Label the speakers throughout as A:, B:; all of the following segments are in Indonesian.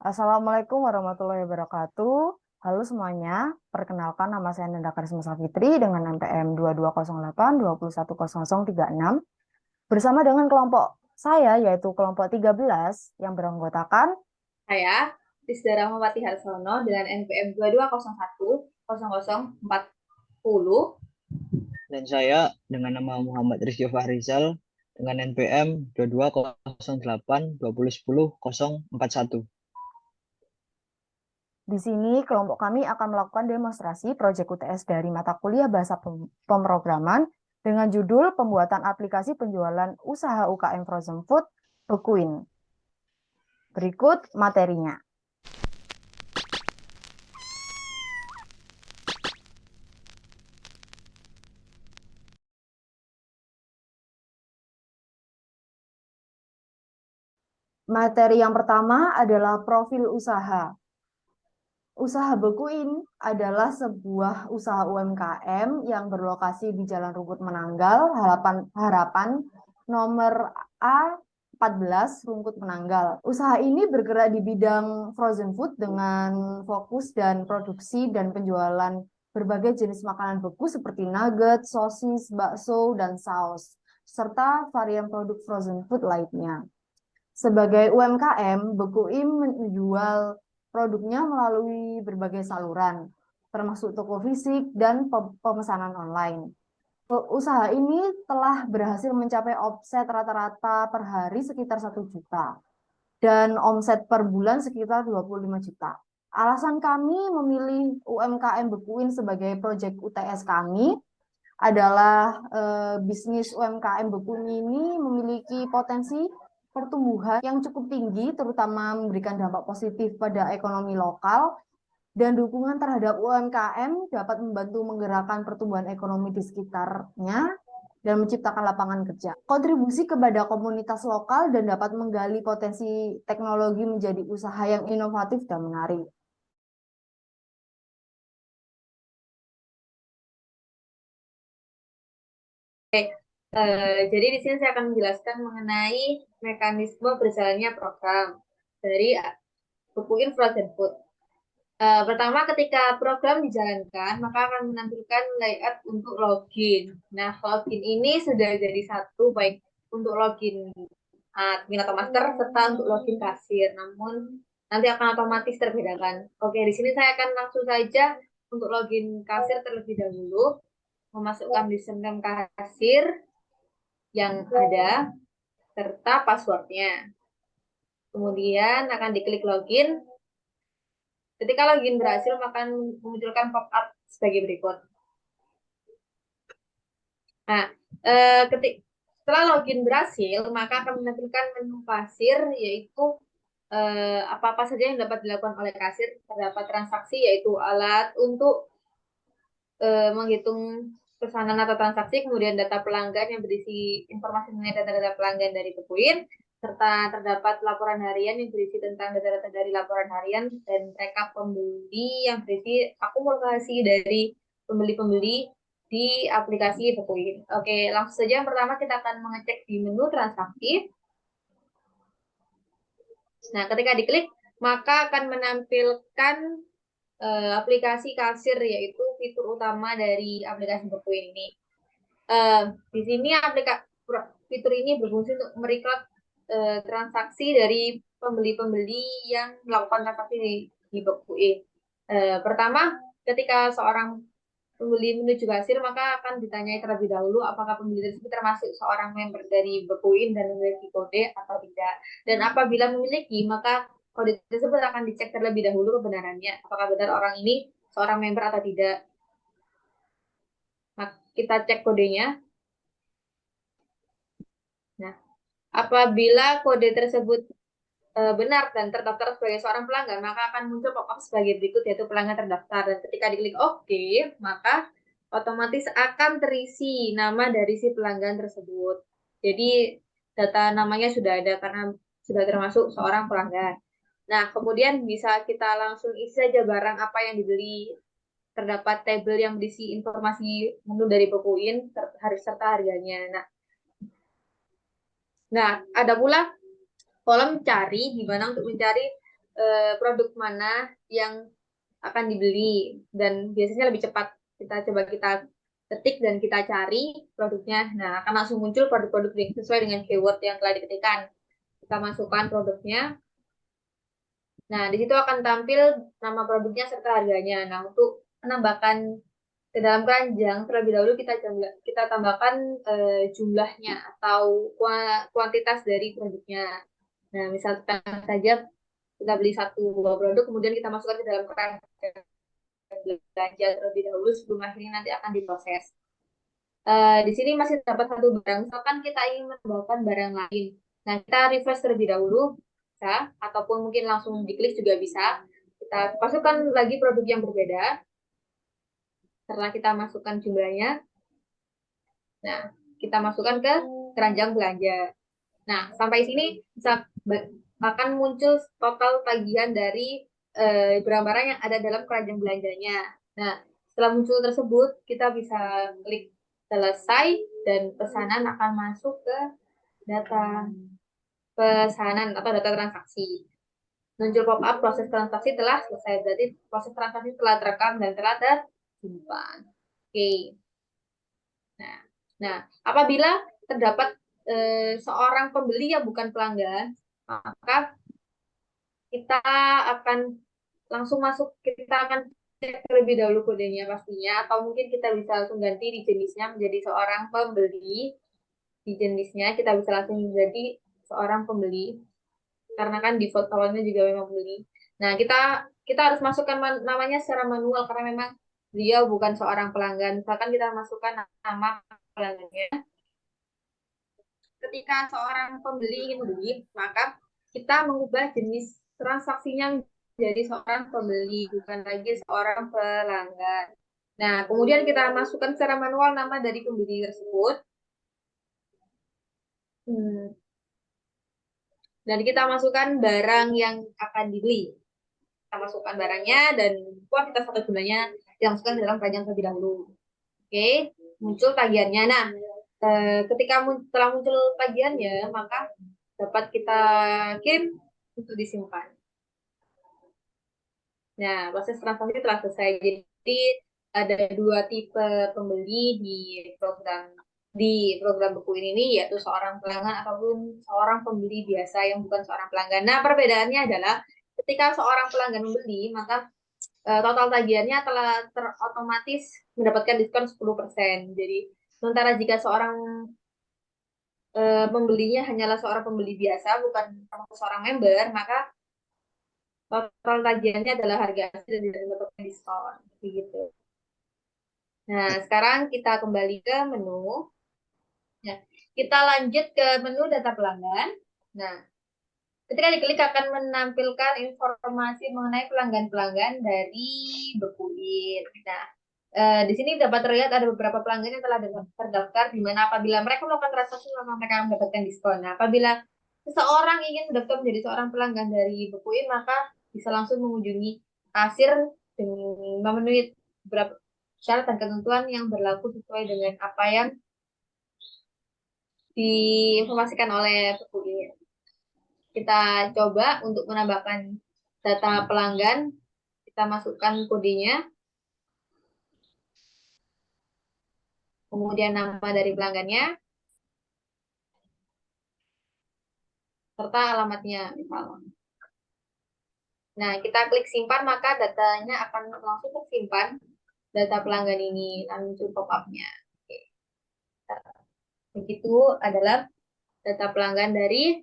A: Assalamualaikum warahmatullahi wabarakatuh. Halo semuanya, perkenalkan nama saya Nanda Karisma Safitri dengan NPM 2208 bersama dengan kelompok saya yaitu kelompok 13 yang beranggotakan
B: Saya, Rizda Rahmawati Harsono dengan NPM 2201 0040
C: Dan saya dengan nama Muhammad Rizky Fahrizal dengan NPM 2208 2010 041.
A: di sini kelompok kami akan melakukan demonstrasi proyek UTS dari mata kuliah Bahasa Pemrograman dengan judul Pembuatan Aplikasi Penjualan Usaha UKM Frozen Food Bekuin. Berikut materinya. Materi yang pertama adalah profil usaha. Usaha Bekuin adalah sebuah usaha UMKM yang berlokasi di Jalan Rungkut Menanggal, Harapan nomor A14 Rungkut Menanggal. Usaha ini bergerak di bidang frozen food dengan fokus dan produksi dan penjualan berbagai jenis makanan beku seperti nugget, sosis, bakso, dan saus, serta varian produk frozen food lainnya. Sebagai UMKM, Bekuin menjual produknya melalui berbagai saluran, termasuk toko fisik dan pemesanan online. Usaha ini telah berhasil mencapai omset rata-rata per hari sekitar 1 juta dan omset per bulan sekitar 25 juta. Alasan kami memilih UMKM Bekuin sebagai proyek UTS kami adalah bisnis UMKM Bekuin ini memiliki potensi pertumbuhan yang cukup tinggi, terutama memberikan dampak positif pada ekonomi lokal, dan dukungan terhadap UMKM dapat membantu menggerakkan pertumbuhan ekonomi di sekitarnya dan menciptakan lapangan kerja. Kontribusi kepada komunitas lokal dan dapat menggali potensi teknologi menjadi usaha yang inovatif dan menarik.
B: Jadi di sini saya akan menjelaskan mengenai mekanisme berjalannya program dari Bekuin Frozen Food. Pertama, ketika program dijalankan, maka akan menampilkan layout untuk login. Nah, login ini sudah jadi satu, baik untuk login admin atau master, serta untuk login kasir. Namun, nanti akan otomatis terbedakan. Oke, di sini saya akan langsung saja untuk login kasir terlebih dahulu, memasukkan username kasir yang ada, serta passwordnya. Kemudian akan diklik login. Ketika login berhasil, maka memunculkan pop-up sebagai berikut. Nah, setelah login berhasil, maka akan menampilkan menu kasir, yaitu apa-apa saja yang dapat dilakukan oleh kasir. Terdapat transaksi, yaitu alat untuk menghitung pesanan atau transaksi, kemudian data pelanggan yang berisi informasi mengenai data-data pelanggan dari Bekuin, serta terdapat laporan harian yang berisi tentang data-data dari laporan harian, dan rekap pembeli yang berisi akumulasi dari pembeli-pembeli di aplikasi Bekuin. Oke, langsung saja yang pertama kita akan mengecek di menu transaksi. Nah, ketika diklik, maka akan menampilkan aplikasi kasir, yaitu fitur utama dari aplikasi Bekuin ini. Di sini fitur ini berfungsi untuk merecord transaksi dari pembeli-pembeli yang melakukan transaksi di Bekuin. Pertama, ketika seorang pembeli menuju kasir, maka akan ditanyai terlebih dahulu apakah pembeli tersebut termasuk seorang member dari Bekuin dan memiliki kode atau tidak. Dan apabila memiliki, maka kode tersebut akan dicek terlebih dahulu kebenarannya, apakah benar orang ini seorang member atau tidak. Nah, kita cek kodenya. Nah, apabila kode tersebut benar dan terdaftar sebagai seorang pelanggan, maka akan muncul pop-up sebagai berikut, yaitu pelanggan terdaftar. Dan ketika diklik OK, maka otomatis akan terisi nama dari si pelanggan tersebut. Jadi data namanya sudah ada karena sudah termasuk seorang pelanggan. Nah, kemudian bisa kita langsung isi saja barang apa yang dibeli. Terdapat tabel yang berisi informasi menu dari Bekuin serta harganya. Nah, ada pula kolom cari, di mana untuk mencari produk mana yang akan dibeli, dan biasanya lebih cepat. Kita ketik dan kita cari produknya. Nah, akan langsung muncul produk-produk yang sesuai dengan keyword yang telah diketikkan. Kita masukkan produknya. Nah, di situ akan tampil nama produknya serta harganya. Nah, untuk menambahkan ke dalam keranjang, terlebih dahulu kita tambahkan jumlahnya atau kuantitas dari produknya. Nah, misalkan saja kita beli 1 2 produk, kemudian kita masukkan ke dalam keranjang belanja terlebih dahulu sebelum akhirnya nanti akan diproses. Di sini masih dapat 1 barang, misalkan kita ingin menambahkan barang lain. Nah, kita refresh terlebih dahulu, bisa, ataupun mungkin langsung diklik juga bisa. Kita masukkan lagi produk yang berbeda, setelah kita masukkan jumlahnya. Nah, kita masukkan ke keranjang belanja. Nah, sampai sini bisa akan muncul total tagihan dari barang-barang yang ada dalam keranjang belanjanya. Nah, setelah muncul tersebut, kita bisa klik selesai dan pesanan akan masuk ke data pesanan atau data transaksi. Muncul pop-up proses transaksi telah selesai. Berarti proses transaksi telah terekam dan telah tersimpan. Oke. Nah, apabila terdapat seorang pembeli yang bukan pelanggan, maka kita akan langsung masuk, kita akan cek terlebih dahulu kodenya pastinya, atau mungkin kita bisa langsung ganti di jenisnya menjadi seorang pembeli. Di jenisnya kita bisa langsung menjadi seorang pembeli, karena kan default awalnya juga memang pembeli. Nah, kita harus masukkan namanya secara manual karena memang dia bukan seorang pelanggan. Misalkan kita masukkan nama pelanggannya. Ketika seorang pembeli ingin membeli, maka kita mengubah jenis transaksinya menjadi seorang pembeli, bukan lagi seorang pelanggan. Nah, kemudian kita masukkan secara manual nama dari pembeli tersebut. Dan kita masukkan barang yang akan dibeli. Kita masukkan barangnya dan kuantitas atau jumlahnya dimasukkan dalam keranjang terlebih dahulu. Oke, muncul tagihannya. Nah, ketika telah muncul tagihannya, maka dapat kita kirim untuk disimpan. Nah, proses transaksi telah selesai. Jadi ada 2 tipe pembeli di program buku ini, yaitu seorang pelanggan ataupun seorang pembeli biasa yang bukan seorang pelanggan. Nah, perbedaannya adalah ketika seorang pelanggan membeli, maka total tagihannya telah terotomatis mendapatkan diskon 10%. Jadi, sementara jika seorang pembelinya hanyalah seorang pembeli biasa, bukan seorang member, maka total tagihannya adalah harga asli dan tidak mendapatkan diskon. Begitu. Nah, sekarang kita kembali ke menu. Ya, kita lanjut ke menu data pelanggan. Nah, ketika diklik akan menampilkan informasi mengenai pelanggan-pelanggan dari Bekuin. Nah, di sini dapat terlihat ada beberapa pelanggan yang telah terdaftar, di mana apabila mereka melakukan transaksi maka mereka mendapatkan diskon. Nah, apabila seseorang ingin mendaftar menjadi seorang pelanggan dari Bekuin, maka bisa langsung mengunjungi kasir dengan memenuhi beberapa syarat dan ketentuan yang berlaku sesuai dengan apa yang diinformasikan oleh Bekuin. Kita coba untuk menambahkan data pelanggan, kita masukkan kodenya, kemudian nama dari pelanggannya, serta alamatnya misalnya. Nah, kita klik simpan, maka datanya akan langsung tersimpan, data pelanggan ini, dan muncul pop-up-nya. Oke. Begitu adalah data pelanggan dari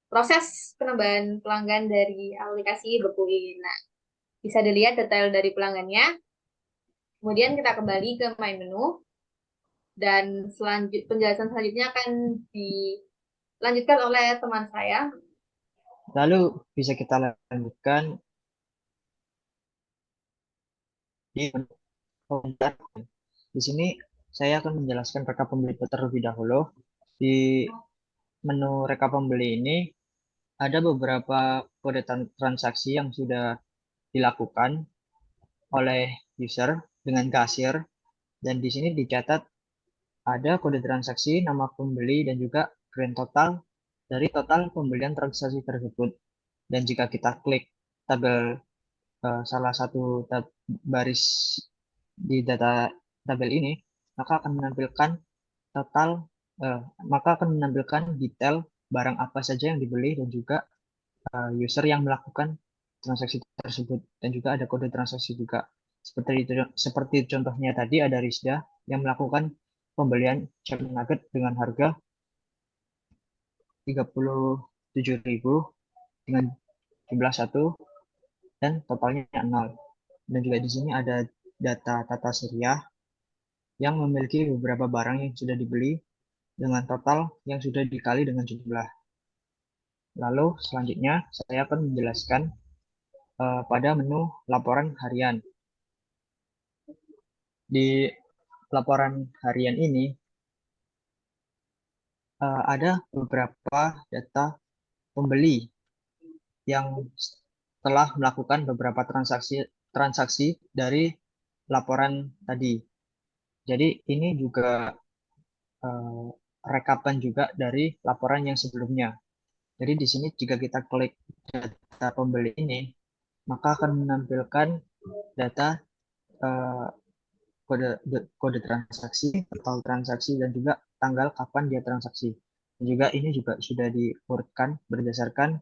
B: proses penambahan pelanggan dari aplikasi Bekuin. Nah, bisa dilihat detail dari pelanggannya. Kemudian kita kembali ke main menu, dan penjelasan selanjutnya akan dilanjutkan oleh teman saya.
C: Lalu bisa kita lanjutkan di menu pembelian. Di sini saya akan menjelaskan rekap pembeli terlebih dahulu. Di menu rekap pembeli ini ada beberapa kode transaksi yang sudah dilakukan oleh user dengan kasir, dan di sini dicatat ada kode transaksi, nama pembeli, dan juga grand total dari total pembelian transaksi tersebut. Dan jika kita klik tabel salah satu baris di data tabel ini, maka akan menampilkan total maka akan menampilkan detail barang apa saja yang dibeli dan juga user yang melakukan transaksi tersebut, dan juga ada kode transaksi juga. Seperti contohnya tadi ada Rizda yang melakukan pembelian chicken nugget dengan harga 37.000 dengan jumlah 1 dan totalnya 0. Dan juga di sini ada data tata surya yang memiliki beberapa barang yang sudah dibeli dengan total yang sudah dikali dengan jumlah. Lalu selanjutnya saya akan menjelaskan pada menu laporan harian. Di laporan harian ini ada beberapa data pembeli yang telah melakukan beberapa transaksi dari laporan tadi. Jadi ini juga rekapan juga dari laporan yang sebelumnya. Jadi di sini jika kita klik data pembeli ini, maka akan menampilkan data kode transaksi, total transaksi, dan juga tanggal kapan dia transaksi. Dan juga ini juga sudah diurutkan berdasarkan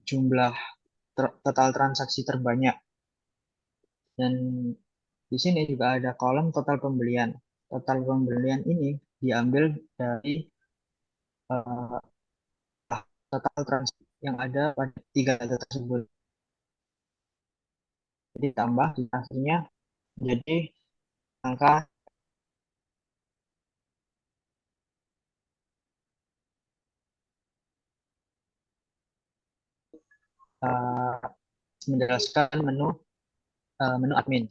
C: jumlah total transaksi terbanyak. Dan di sini juga ada kolom total pembelian. Total pembelian ini diambil dari total transaksi yang ada pada 3 data tersebut. Jadi tambah hasilnya jadi angka menjelaskan menu admin.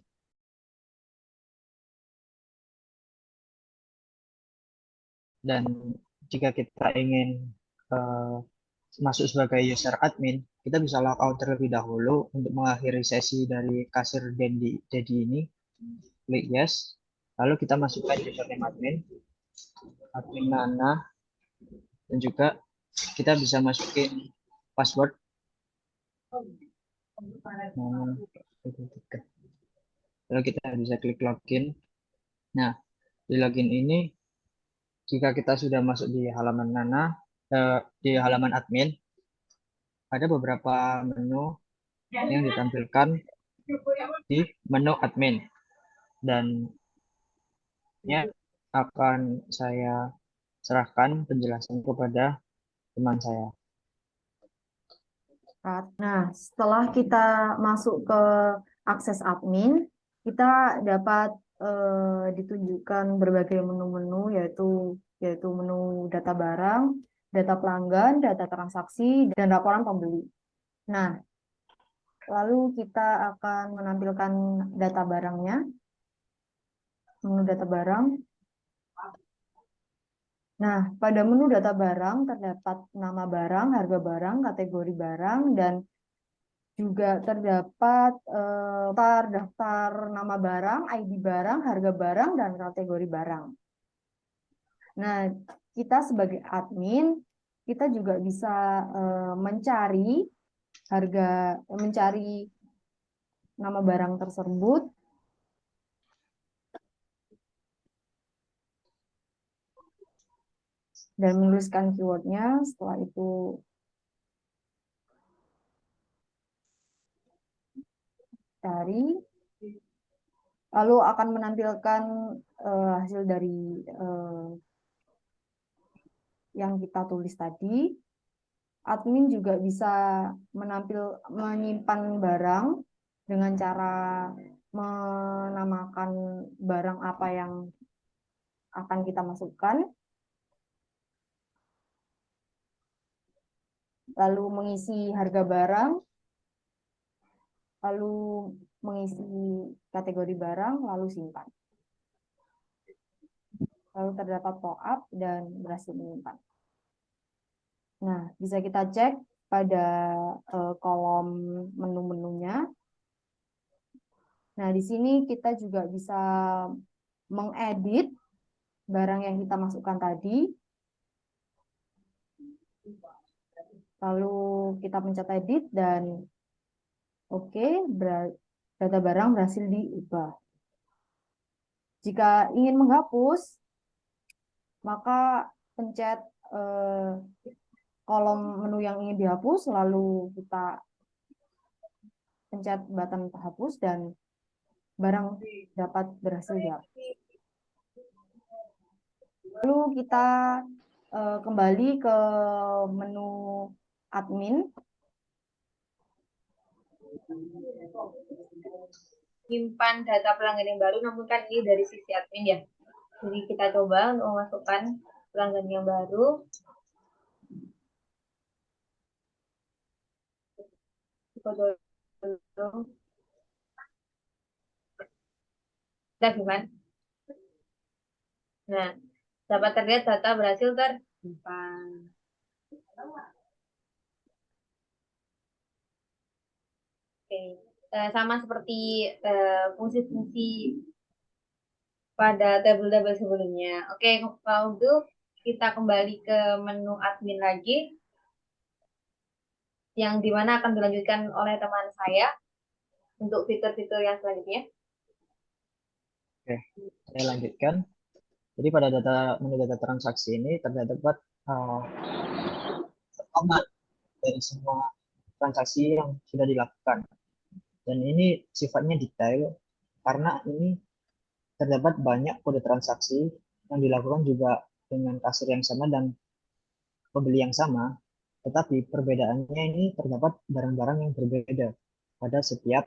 C: Dan jika kita ingin masuk sebagai user admin, kita bisa logout terlebih dahulu untuk mengakhiri sesi dari kasir Dedi ini. Klik yes, lalu kita masukkan username admin Nana, dan juga kita bisa masukin password. Lalu kita bisa klik login. Nah, di login ini, jika kita sudah masuk di halaman Nana, di halaman admin, ada beberapa menu yang ditampilkan di menu admin, dan ya akan saya serahkan penjelasan kepada teman saya.
A: Nah, setelah kita masuk ke akses admin, kita dapat ditunjukkan berbagai menu-menu, yaitu menu data barang, data pelanggan, data transaksi, dan laporan pembeli. Nah, lalu kita akan menampilkan data barangnya, menu data barang. Nah, pada menu data barang terdapat nama barang, harga barang, kategori barang, dan juga terdapat daftar nama barang, ID barang, harga barang, dan kategori barang. Nah, kita sebagai admin, kita juga bisa mencari nama barang tersebut dan menuliskan keywordnya. Setelah itu cari, lalu akan menampilkan hasil dari yang kita tulis tadi. Admin juga bisa menyimpan barang dengan cara menamakan barang apa yang akan kita masukkan, lalu mengisi harga barang, lalu mengisi kategori barang, lalu simpan. Lalu terdapat pop-up dan berhasil menyimpan. Nah, bisa kita cek pada kolom menu-menunya. Nah, di sini kita juga bisa mengedit barang yang kita masukkan tadi. Lalu kita pencet edit dan oke, data barang berhasil diubah. Jika ingin menghapus, maka pencet kolom menu yang ingin dihapus, lalu kita pencet button hapus dan barang dapat berhasil dihapus. Lalu kita kembali ke menu admin.
B: Simpan data pelanggan yang baru, namun kan ini dari sisi admin ya. Jadi kita coba untuk memasukkan pelanggan yang baru. Kita gimana? Nah, dapat terlihat data berhasil tersimpan. Oke. Sama seperti fungsi-fungsi pada tabel-tabel sebelumnya. Oke, kalau itu kita kembali ke menu admin lagi, yang dimana akan dilanjutkan oleh teman saya untuk fitur-fitur yang selanjutnya.
C: Oke, saya lanjutkan. Jadi pada menu data transaksi ini terdapat rekaman dari semua transaksi yang sudah dilakukan. Dan ini sifatnya detail karena ini terdapat banyak kode transaksi yang dilakukan juga dengan kasir yang sama dan pembeli yang sama, tetapi perbedaannya ini terdapat barang-barang yang berbeda pada setiap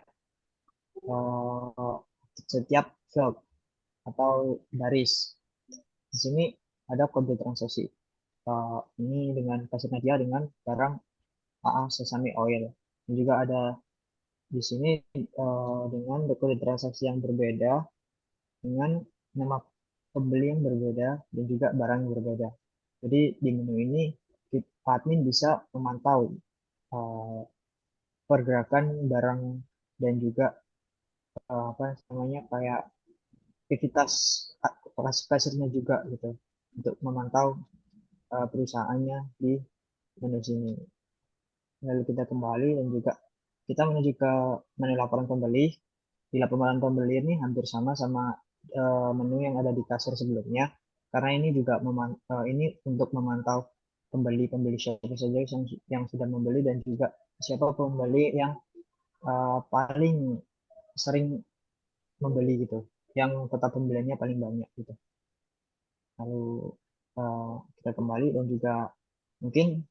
C: field atau baris. Di sini ada kode transaksi. Ini dengan kasirnya dia dengan barang AA Sesame Oil. Dan juga ada di sini dengan kode transaksi yang berbeda dengan nama pembeli yang berbeda dan juga barang yang berbeda. Jadi di menu ini admin bisa memantau pergerakan barang dan juga apa namanya kayak aktivitas kasirnya juga gitu untuk memantau perusahaannya di menu sini. Lalu kita kembali dan juga kita menuju ke menu laporan pembeli. Di laporan pembeli ini hampir sama menu yang ada di kasir sebelumnya, karena ini juga ini untuk memantau pembeli siapa saja yang sudah membeli dan juga siapa pembeli yang paling sering membeli gitu, yang total pembeliannya paling banyak gitu. Lalu kita kembali dan juga mungkin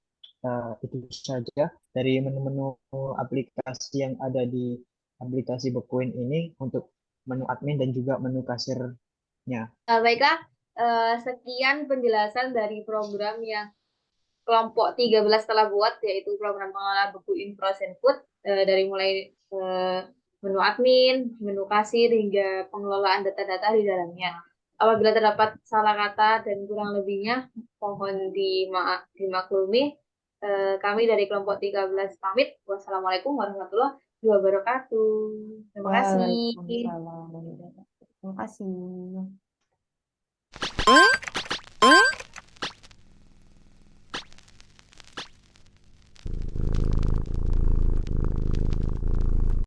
C: itu saja dari menu-menu aplikasi yang ada di aplikasi Bekuin ini untuk menu admin dan juga menu kasirnya.
B: Baiklah, sekian penjelasan dari program yang kelompok 13 telah buat, yaitu program pengelola buku Infrozen Food, dari mulai menu admin, menu kasir, hingga pengelolaan data-data di dalamnya. Apabila terdapat salah kata dan kurang lebihnya, mohon dimaklumi. Kami dari kelompok 13 pamit. Wassalamualaikum warahmatullahi wabarakatuh. Terima kasih.
A: Waalaikumsalam. Terima kasih.